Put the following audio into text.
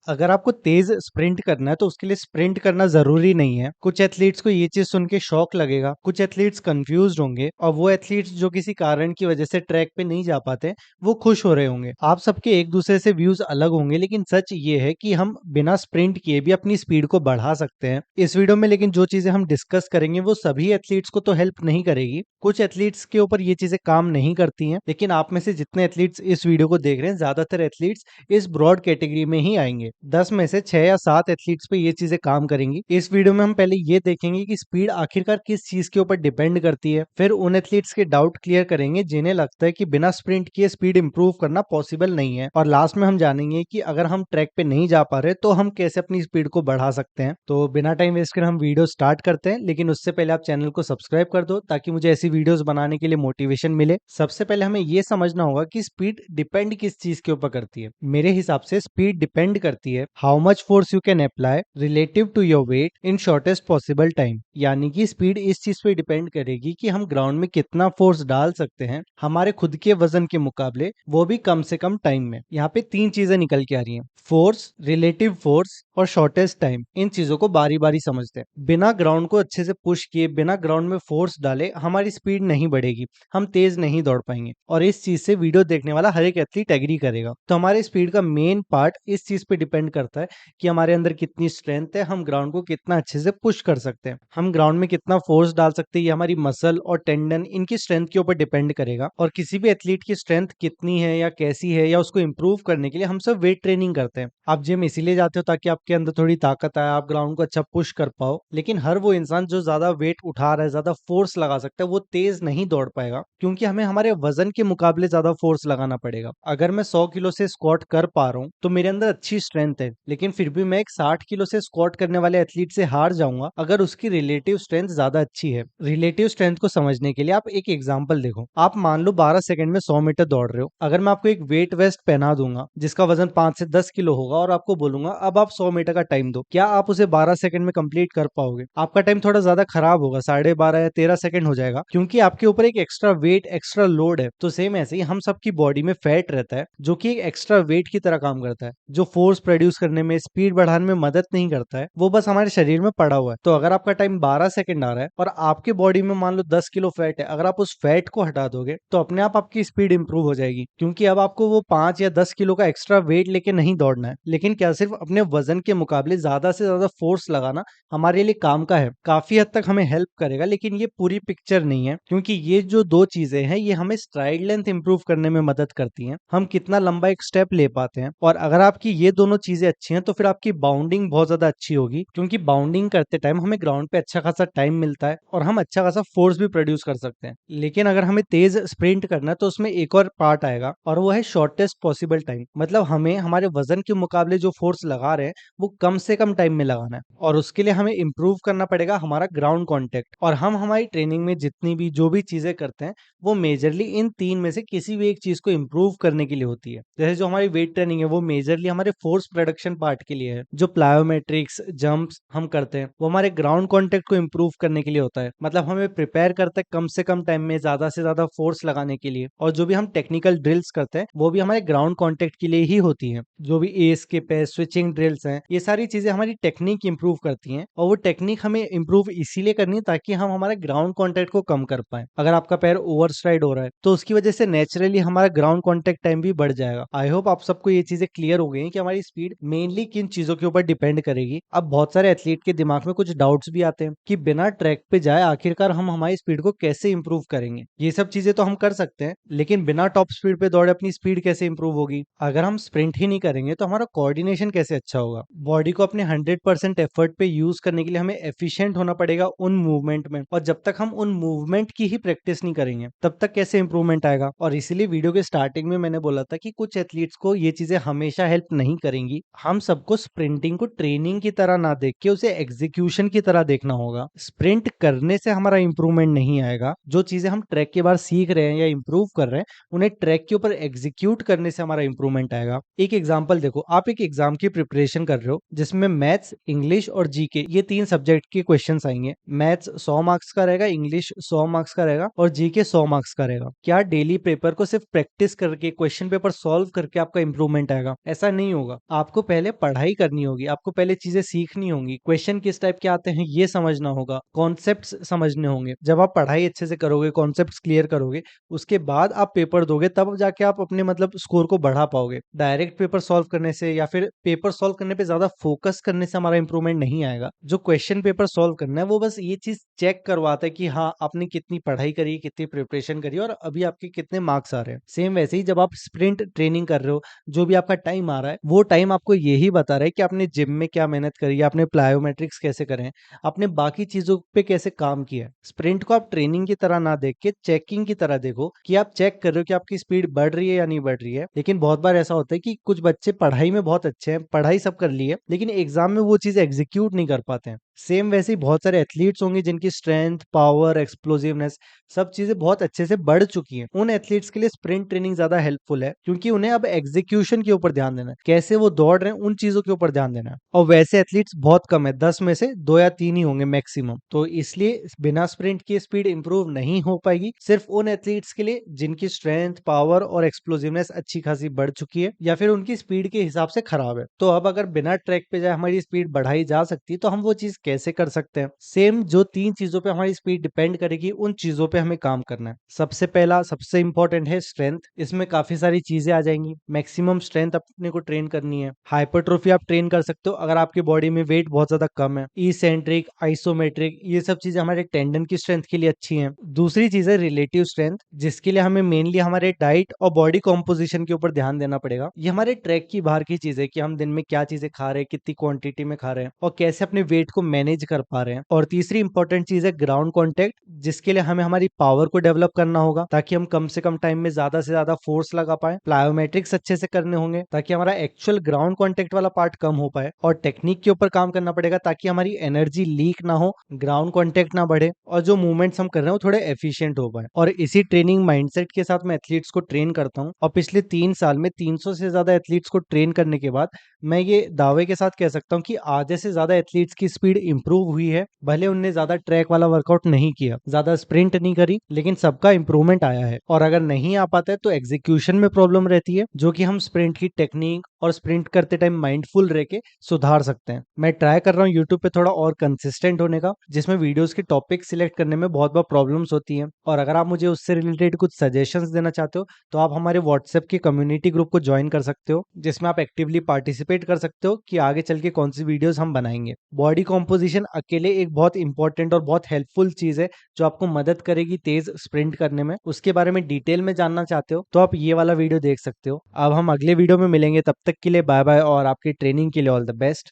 अगर आपको तेज स्प्रिंट करना है तो उसके लिए स्प्रिंट करना जरूरी नहीं है। कुछ एथलीट्स को ये चीज सुन के शौक लगेगा, कुछ एथलीट्स कंफ्यूज होंगे और वो एथलीट्स जो किसी कारण की वजह से ट्रैक पे नहीं जा पाते वो खुश हो रहे होंगे। आप सबके एक दूसरे से व्यूज अलग होंगे, लेकिन सच ये है कि हम बिना स्प्रिंट किए भी अपनी स्पीड को बढ़ा सकते हैं इस वीडियो में। लेकिन जो चीजें हम डिस्कस करेंगे वो सभी एथलीट्स को तो हेल्प नहीं करेगी। कुछ एथलीट्स के ऊपर ये चीजें काम नहीं करती हैं, लेकिन आप में से जितने एथलीट्स इस वीडियो को देख रहे हैं ज्यादातर एथलीट्स इस ब्रॉड कैटेगरी में ही आएंगे। 10 में से 6 या 7 एथलीट्स पे ये चीजें काम करेंगी। इस वीडियो में हम पहले ये देखेंगे कि स्पीड आखिरकार किस चीज के ऊपर डिपेंड करती है, फिर उन एथलीट्स के डाउट क्लियर करेंगे जिन्हें लगता है कि बिना स्प्रिंट किए स्पीड इंप्रूव करना पॉसिबल नहीं है, और लास्ट में हम जानेंगे कि अगर हम ट्रैक पे नहीं जा पा रहे तो हम कैसे अपनी स्पीड को बढ़ा सकते हैं। तो बिना टाइम वेस्ट कर हम वीडियो स्टार्ट करते हैं, लेकिन उससे पहले आप चैनल को सब्सक्राइब कर दो ताकि मुझे ऐसी वीडियोस बनाने के लिए मोटिवेशन मिले। सबसे पहले हमें ये समझना होगा कि स्पीड डिपेंड किस चीज के ऊपर करती है। मेरे हिसाब से स्पीड डिपेंड करती है how much force you can apply relative to your weight in shortest possible time. यानी कि स्पीड इस चीज पे डिपेंड करेगी कि हम ग्राउंड में कितना फोर्स डाल सकते हैं हमारे खुद के वजन के मुकाबले, वो भी कम से कम टाइम में। यहाँ पे 3 चीजें निकल के आ रही हैं, फोर्स, रिलेटिव फोर्स और शॉर्टेस्ट टाइम। इन चीजों को बारी बारी समझते हैं। बिना ग्राउंड को अच्छे से पुश किए, बिना ग्राउंड में फोर्स डाले हमारी स्पीड नहीं बढ़ेगी, हम तेज नहीं दौड़ पाएंगे, और इस चीज से वीडियो देखने वाला हर एक एथलीट एग्री करेगा। तो हमारे स्पीड का मेन पार्ट इस चीज पे डिपेंड करता है कि हमारे अंदर कितनी स्ट्रेंथ है, हम ग्राउंड को कितना अच्छे से पुश कर सकते हैं, हम ग्राउंड में कितना फोर्स डाल सकते हैं। ये हमारी मसल और टेंडन इनकी स्ट्रेंथ के ऊपर डिपेंड करेगा। और किसी भी एथलीट की स्ट्रेंथ कितनी है या कैसी है या उसको इंप्रूव करने के लिए हम सब वेट ट्रेनिंग करते हैं। आप जिम इसीलिए जाते हो ताकि आपके अंदर थोड़ी ताकत आए, आप ग्राउंड को अच्छा पुश कर पाओ। लेकिन हर वो इंसान जो ज्यादा वेट उठा रहा है, ज्यादा फोर्स लगा सकता है, वो तेज नहीं दौड़ पाएगा, क्योंकि हमें हमारे वजन के मुकाबले ज्यादा फोर्स लगाना पड़ेगा। अगर मैं 100 किलो से स्क्वाट कर पा रहा हूँ तो मेरे अंदर अच्छी स्ट्रेंथ है, लेकिन फिर भी मैं एक 60 किलो से स्क्वाट करने वाले एथलीट से हार जाऊंगा अगर उसकी रिलेटिव स्ट्रेंथ ज्यादा अच्छी है। रिलेटिव स्ट्रेंथ को समझने के लिए आप एक एग्जांपल देखो। आप मान लो 12 सेकंड में 100 मीटर दौड़ रहे हो। अगर मैं आपको एक वेट वेस्ट पहना दूंगा जिसका वजन 5 से 10 किलो होगा और आपको बोलूंगा अब आप 100 मीटर का टाइम दो, क्या आप उसे 12 सेकंड में कंप्लीट कर पाओगे? आपका टाइम थोड़ा ज्यादा खराब होगा, 12.5 या 13 सेकंड हो जाएगा, क्योंकि आपके ऊपर एक एक्स्ट्रा वेट, एक्स्ट्रा लोड है। तो सेम ऐसे ही हम सबकी बॉडी में फैट रहता है जो कि एक एक्स्ट्रा वेट की तरह काम करता है, जो फोर्स प्रोड्यूस करने में, स्पीड बढ़ाने में मदद नहीं करता है, वो बस हमारे शरीर में पड़ा हुआ है। तो अगर आपका टाइम 12 सेकंड आ रहा है और आपके बॉडी में मान लो 10 किलो फैट है, अगर आप उस फैट को हटा दोगे तो अपने आप आपकी स्पीड इंप्रूव हो जाएगी, क्योंकि अब आपको वो 5 या 10 किलो का एक्स्ट्रा वेट लेके नहीं दौड़ना है, लेकिन क्या सिर्फ अपने वजन के मुकाबले ज्यादा से ज्यादा फोर्स लगाना हमारे लिए काम का है। काफी हद तक हमें हेल्प करेगा, लेकिन ये पूरी पिक्चर नहीं है, क्योंकि ये जो दो चीजें हैं ये हमें स्ट्राइड लेंथ इंप्रूव करने में मदद करती हैं, हम कितना लंबा एक स्टेप ले पाते हैं। और अगर आपकी ये दोनों चीजें अच्छी हैं तो फिर आपकी बाउंडिंग बहुत ज्यादा अच्छी होगी, क्योंकि बाउंडिंग करते टाइम हमें ग्राउंड पे अच्छा खासा टाइम मिलता है और हम अच्छा खासा फोर्स भी प्रोड्यूस कर सकते हैं। लेकिन अगर हमें तेज स्प्रिंट करना है तो उसमें एक और पार्ट आएगा, और वो है शॉर्टेस्ट पॉसिबल टाइम। मतलब हमें हमारे वजन के मुकाबले जो फोर्स लगा रहे हैं वो कम से कम टाइम में लगाना है, और उसके लिए हमें इंप्रूव करना पड़ेगा हमारा ग्राउंड कांटेक्ट। और हम हमारी ट्रेनिंग में जितनी भी जो भी चीजें करते हैं वो मेजरली इन 3 में से किसी भी एक चीज को इंप्रूव करने के लिए होती है। जैसे जो हमारी वेट ट्रेनिंग है वो मेजरली हमारे फोर्स प्रोडक्शन पार्ट के लिए है, जो प्लायोमेट्रिक्स जंप्स हम करते हैं वो हमारे ग्राउंड कांटेक्ट को इंप्रूव करने के लिए होता है। मतलब हमें प्रिपेयर करते हैं कम से कम टाइम में ज्यादा से ज्यादा फोर्स लगाने के लिए। और जो भी हम टेक्निकल ड्रिल्स करते हैं वो भी हमारे ग्राउंड कांटेक्ट के लिए ही होती है। जो भी ए स्किप है, स्विचिंग ड्रिल्स हैं, ये सारी चीजें हमारी टेक्निक इंप्रूव करती हैं, और वो टेक्निक हमें इंप्रूव इसीलिए करनी है ताकि हम हमारे ग्राउंड कांटेक्ट को कम कर पाए। अगर आपका पैर ओवर स्ट्राइड हो रहा है तो उसकी वजह से नेचुरली हमारा ग्राउंड कांटेक्ट टाइम भी बढ़ जाएगा। आई होप आप सबको ये चीजें क्लियर हो गई हैं कि हमारी स्पीड मेनली किन चीजों के ऊपर डिपेंड करेगी। अब बहुत सारे एथलीट के दिमाग में कुछ डाउट्स भी आते हैं कि बिना ट्रैक पे जाए आखिरकार हम हमारी स्पीड को कैसे इंप्रूव करेंगे। ये सब चीजें तो हम कर सकते हैं, लेकिन बिना टॉप स्पीड पे दौड़े अपनी स्पीड कैसे इंप्रूव होगी? अगर हम स्प्रिंट ही नहीं करेंगे तो हमारा कोऑर्डिनेशन कैसे अच्छा होगा? बॉडी को अपने 100% एफर्ट पे यूज करने के लिए हमें एफिशिएंट होना पड़ेगा उन मूवमेंट में, और जब तक हम उन मूवमेंट की ही प्रैक्टिस नहीं करेंगे तब तक कैसे इंप्रूवमेंट आएगा? और इसीलिए वीडियो के स्टार्टिंग में मैंने बोला था कि कुछ एथलीट्स को ये चीजें हमेशा हेल्प नहीं करेंगी। हम सबको स्प्रिंटिंग को ट्रेनिंग की तरह ना देख के उसे एग्जीक्यूशन की तरह देखना होगा। स्प्रिंट करने से हमारा इंप्रूवमेंट नहीं आएगा, जो चीजें हम ट्रैक के बाद सीख रहे हैं या इंप्रूव कर रहे हैं उन्हें ट्रैक के ऊपर एग्जीक्यूट करने से हमारा इंप्रूवमेंट आएगा। एक एग्जांपल देखो, आप एक एग्जाम की प्रिपरेशन कर रहे हो जिसमें मैथ्स, इंग्लिश और जीके ये 3 सब्जेक्ट के क्वेश्चंस आएंगे। मैथ्स 100 मार्क्स का रहेगा, इंग्लिश 100 मार्क्स का रहेगा और जीके 100 मार्क्स का रहेगा। क्या डेली पेपर को सिर्फ प्रैक्टिस करके, क्वेश्चन पेपर सॉल्व करके आपका इंप्रूवमेंट आएगा? ऐसा नहीं होगा। आपको पहले पढ़ाई करनी होगी, आपको पहले चीजें सीखनी होंगी, क्वेश्चन किस टाइप के आते हैं ये समझना होगा, कॉन्सेप्ट्स समझने होंगे। जब आप पढ़ाई अच्छे से करोगे, कॉन्सेप्ट्स क्लियर करोगे, उसके बाद आप पेपर दोगे, तब जाके आप अपने मतलब स्कोर को बढ़ा पाओगे। डायरेक्ट पेपर सॉल्व करने से या फिर पेपर सॉल्व करने पे ज्यादा फोकस करने से हमारा इंप्रूवमेंट नहीं आएगा। जो क्वेश्चन पेपर सॉल्व करना है वो बस ये चीज चेक करवाता है कि हाँ आपने कितनी पढ़ाई करी, कितनी प्रिपरेशन करी और अभी आपके कितने मार्क्स आ रहे हैं। सेम वैसे ही जब आप स्प्रिंट ट्रेनिंग कर रहे हो, जो भी आपका टाइम आ रहा है वो टाइम आपको यही बता रहा है कि आपने जिम में क्या मेहनत करी है, आपने प्लायोमेट्रिक्स कैसे करे हैं, आपने बाकी चीजों पे कैसे काम किया है। स्प्रिंट को आप ट्रेनिंग की तरह ना देख के चेकिंग की तरह देखो कि आप चेक कर रहे हो कि आपकी स्पीड बढ़ रही है या नहीं बढ़ रही है। लेकिन बहुत बार ऐसा होता है कि कुछ बच्चे पढ़ाई में बहुत अच्छे हैं, पढ़ाई सब कर ली है, लेकिन एग्जाम में वो चीज एग्जीक्यूट नहीं कर पाते हैं। सेम वैसे ही बहुत सारे एथलीट्स होंगे जिनकी स्ट्रेंथ, पावर, एक्सप्लोसिवनेस सब चीजें बहुत अच्छे से बढ़ चुकी हैं। उन एथलीट्स के लिए स्प्रिंट ट्रेनिंग ज्यादा हेल्पफुल है, क्योंकि उन्हें अब एग्जीक्यूशन के ऊपर ध्यान देना है, कैसे वो दौड़ रहे हैं उन चीजों के ऊपर ध्यान देना है। और वैसे एथलीट्स बहुत कम है, 10 में से 2 या 3 ही होंगे मैक्सिमम। तो इसलिए बिना स्प्रिंट की स्पीड इंप्रूव नहीं हो पाएगी, सिर्फ उन एथलीट्स के लिए जिनकी स्ट्रेंथ, पावर और एक्सप्लोसिवनेस अच्छी खासी बढ़ चुकी है या फिर उनकी स्पीड के हिसाब से खराब है। तो अब अगर बिना ट्रैक पे जाए हमारी स्पीड बढ़ाई जा सकती है, तो हम वो चीज कैसे कर सकते हैं? सेम जो 3 चीजों पे हमारी स्पीड डिपेंड करेगी, उन चीजों पे हमें काम करना है। सबसे पहला, सबसे इंपॉर्टेंट है स्ट्रेंथ। इसमें काफी सारी चीजें आ जाएंगी। मैक्सिमम स्ट्रेंथ अपने को ट्रेन करनी है। हाइपरट्रोफी आप ट्रेन कर सकते हो अगर आपकी बॉडी में वेट बहुत ज्यादा कम है। इसेंट्रिक, आइसोमेट्रिक, ये सब चीजें हमारे टेंडन की स्ट्रेंथ के लिए अच्छी हैं। दूसरी चीज है रिलेटिव स्ट्रेंथ, जिसके लिए हमें मेनली हमारे डाइट और बॉडी कॉम्पोजिशन के ऊपर ध्यान देना पड़ेगा। ये हमारे ट्रैक की बाहर की चीज है कि हम दिन में क्या चीजें खा रहे हैं, कितनी क्वांटिटी में खा रहे हैं और कैसे अपने वेट को मैनेज कर पा रहे हैं। और तीसरी इंपॉर्टेंट चीज है ग्राउंड कॉन्टेक्ट, जिसके लिए हमें हमारी पावर को डेवलप करना होगा ताकि हम कम से कम टाइम में ज्यादा से ज्यादा फोर्स लगा पाए। प्लायोमेट्रिक्स अच्छे से करने होंगे ताकि हमारा एक्चुअल ग्राउंड कॉन्टेक्ट वाला पार्ट कम हो पाए। और टेक्निक के ऊपर काम करना पड़ेगा ताकि हमारी एनर्जी लीक ना हो, ग्राउंड कॉन्टेक्ट ना बढ़े और जो मूवमेंट्स हम कर रहे हैं वो थोड़े एफिशिएंट हो पाए। और इसी ट्रेनिंग माइंडसेट के साथ मैं एथलीट्स को ट्रेन करता हूँ और पिछले 3 साल में 300 से ज्यादा एथलीट्स को ट्रेन करने के बाद मैं ये दावे के साथ कह सकता हूँ कि आधे से ज्यादा एथलीट्स की स्पीड इंप्रूव हुई है। भले उनने ज्यादा ट्रैक वाला वर्कआउट नहीं किया, ज्यादा स्प्रिंट नहीं करी, लेकिन सबका इंप्रूवमेंट आया है। और अगर नहीं आ पाता है तो एग्जीक्यूशन में प्रॉब्लम रहती है, जो कि हम स्प्रिंट की टेक्निक और स्प्रिंट करते टाइम माइंडफुल रह के सुधार सकते हैं। मैं ट्राई कर रहा हूँ यूट्यूब पे थोड़ा और कंसिस्टेंट होने का, जिसमें वीडियोस के टॉपिक सिलेक्ट करने में बहुत बार प्रॉब्लम्स होती हैं। और अगर आप मुझे उससे रिलेटेड कुछ सजेशंस देना चाहते हो तो आप हमारे व्हाट्सएप के कम्युनिटी ग्रुप को ज्वाइन कर सकते हो, जिसमें आप एक्टिवली पार्टिसिपेट कर सकते हो कि आगे चल के कौन सी वीडियोस हम बनाएंगे। बॉडी कॉम्पोजिशन अकेले एक बहुत इंपॉर्टेंट और बहुत हेल्पफुल चीज है जो आपको मदद करेगी तेज स्प्रिंट करने में। उसके बारे में डिटेल में जानना चाहते हो तो आप ये वाला वीडियो देख सकते हो। अब हम अगले वीडियो में मिलेंगे, तब तक के लिए बाय बाय और आपकी ट्रेनिंग के लिए ऑल द बेस्ट।